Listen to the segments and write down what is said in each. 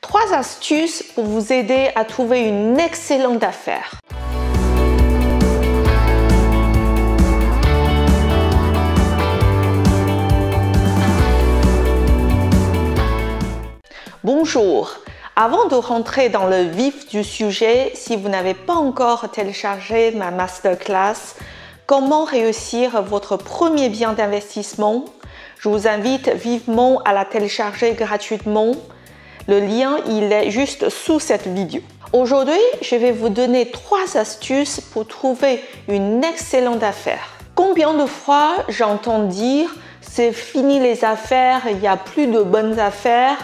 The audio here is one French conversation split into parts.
3 astuces pour vous aider à trouver une excellente affaire. Bonjour! Avant de rentrer dans le vif du sujet, si vous n'avez pas encore téléchargé ma masterclass « Comment réussir votre premier bien d'investissement », je vous invite vivement à la télécharger gratuitement. Le lien, il est juste sous cette vidéo. Aujourd'hui, je vais vous donner 3 astuces pour trouver une excellente affaire. Combien de fois j'entends dire « c'est fini les affaires, il n'y a plus de bonnes affaires ».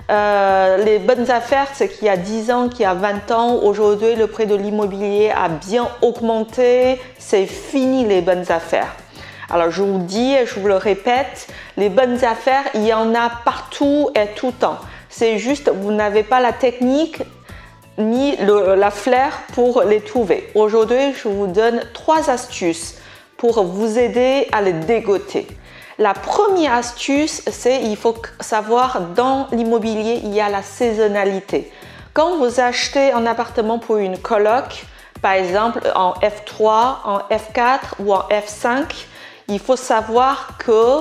Les bonnes affaires, c'est qu'il y a 10 ans, qu'il y a 20 ans, aujourd'hui le prix de l'immobilier a bien augmenté, c'est fini les bonnes affaires. Alors je vous dis et je vous le répète, les bonnes affaires, il y en a partout et tout le temps. C'est juste, vous n'avez pas la technique ni la flair pour les trouver. Aujourd'hui, je vous donne 3 astuces pour vous aider à les dégoter. La première astuce, c'est qu'il faut savoir dans l'immobilier, il y a la saisonnalité. Quand vous achetez un appartement pour une coloc, par exemple en F3, en F4 ou en F5, il faut savoir que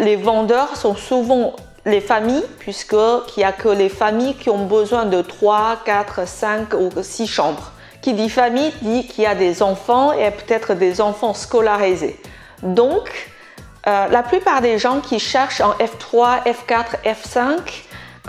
les vendeurs sont souvent les familles, puisqu'il n'y a que les familles qui ont besoin de 3, 4, 5 ou 6 chambres. Qui dit famille dit qu'il y a des enfants et peut-être des enfants scolarisés. Donc, la plupart des gens qui cherchent en F3, F4, F5,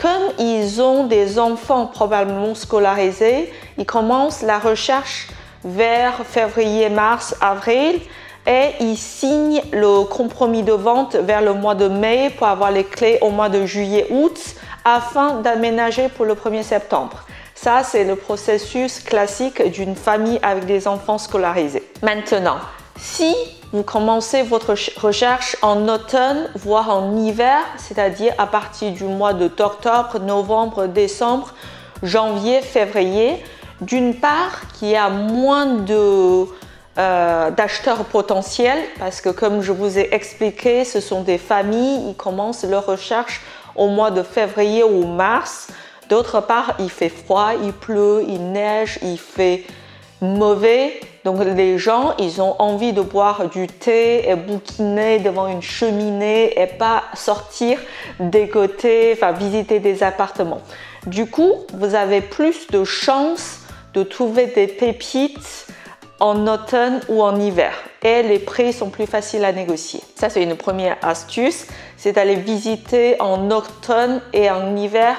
comme ils ont des enfants probablement scolarisés, ils commencent la recherche vers février, mars, avril et ils signent le compromis de vente vers le mois de mai pour avoir les clés au mois de juillet, août afin d'aménager pour le 1er septembre. Ça, c'est le processus classique d'une famille avec des enfants scolarisés. Maintenant, si vous commencez votre recherche en automne, voire en hiver, c'est-à-dire à partir du mois d'octobre, novembre, décembre, janvier, février, d'une part, qu'il y a moins d'acheteurs potentiels, parce que comme je vous ai expliqué, ce sont des familles, ils commencent leur recherche au mois de février ou mars. D'autre part, il fait froid, il pleut, il neige, il fait mauvais. Donc les gens, ils ont envie de boire du thé et bouquiner devant une cheminée et pas sortir, dégoter, enfin visiter des appartements. Du coup, vous avez plus de chances de trouver des pépites en automne ou en hiver et les prix sont plus faciles à négocier. Ça, c'est une première astuce, c'est d'aller visiter en automne et en hiver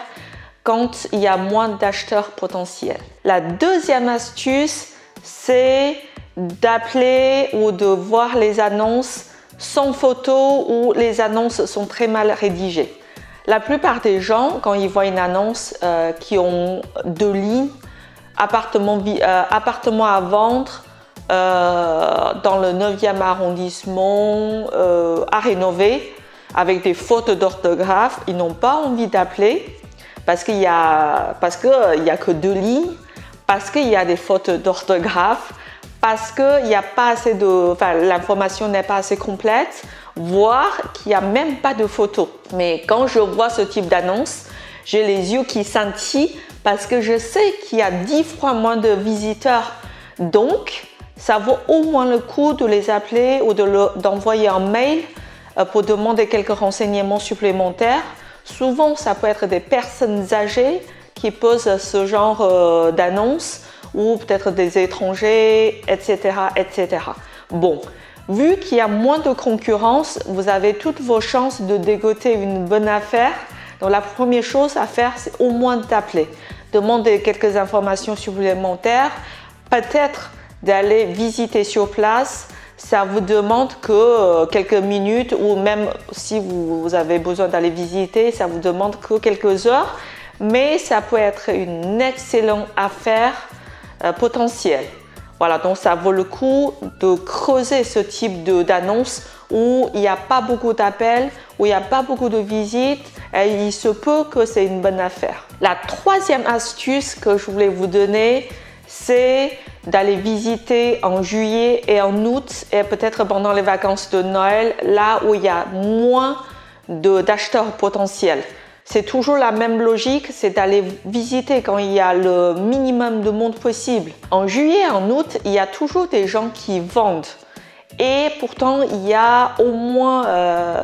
quand il y a moins d'acheteurs potentiels. La deuxième astuce, c'est d'appeler ou de voir les annonces sans photo ou les annonces sont très mal rédigées. La plupart des gens, quand ils voient une annonce qui ont 2 lignes, appartement à vendre dans le 9e arrondissement à rénover avec des fautes d'orthographe, ils n'ont pas envie d'appeler parce qu'il y a que 2 lignes, parce qu'il y a des fautes d'orthographe, parce qu'il n'y a pas assez l'information n'est pas assez complète, voire qu'il n'y a même pas de photos. Mais quand je vois ce type d'annonce, j'ai les yeux qui scintillent parce que je sais qu'il y a 10 fois moins de visiteurs. Donc, ça vaut au moins le coup de les appeler ou d'envoyer un mail pour demander quelques renseignements supplémentaires. Souvent, ça peut être des personnes âgées qui posent ce genre d'annonces ou peut-être des étrangers, etc., etc. Bon, vu qu'il y a moins de concurrence, vous avez toutes vos chances de dégoter une bonne affaire. Donc la première chose à faire, c'est au moins d'appeler, demander quelques informations supplémentaires, peut-être d'aller visiter sur place. Ça vous demande que quelques minutes ou même si vous avez besoin d'aller visiter, ça vous demande que quelques heures. Mais ça peut être une excellente affaire potentielle. Voilà, donc ça vaut le coup de creuser ce type d'annonce où il n'y a pas beaucoup d'appels, où il n'y a pas beaucoup de visites et il se peut que c'est une bonne affaire. La troisième astuce que je voulais vous donner, c'est d'aller visiter en juillet et en août et peut-être pendant les vacances de Noël, là où il y a moins d'acheteurs potentiels. C'est toujours la même logique, c'est d'aller visiter quand il y a le minimum de monde possible. En juillet, en août, il y a toujours des gens qui vendent. Et pourtant, il y a au moins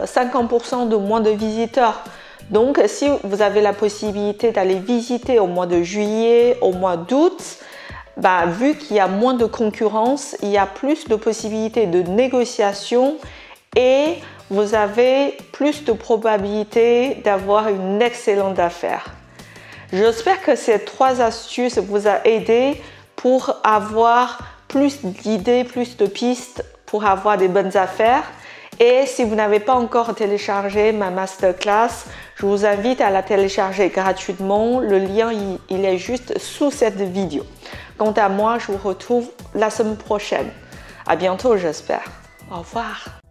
50% de moins de visiteurs. Donc, si vous avez la possibilité d'aller visiter au mois de juillet, au mois d'août, vu qu'il y a moins de concurrence, il y a plus de possibilités de négociation et vous avez plus de probabilités d'avoir une excellente affaire. J'espère que ces 3 astuces vous ont aidé pour avoir plus d'idées, plus de pistes pour avoir des bonnes affaires. Et si vous n'avez pas encore téléchargé ma masterclass, je vous invite à la télécharger gratuitement. Le lien, il est juste sous cette vidéo. Quant à moi, je vous retrouve la semaine prochaine. À bientôt, j'espère. Au revoir.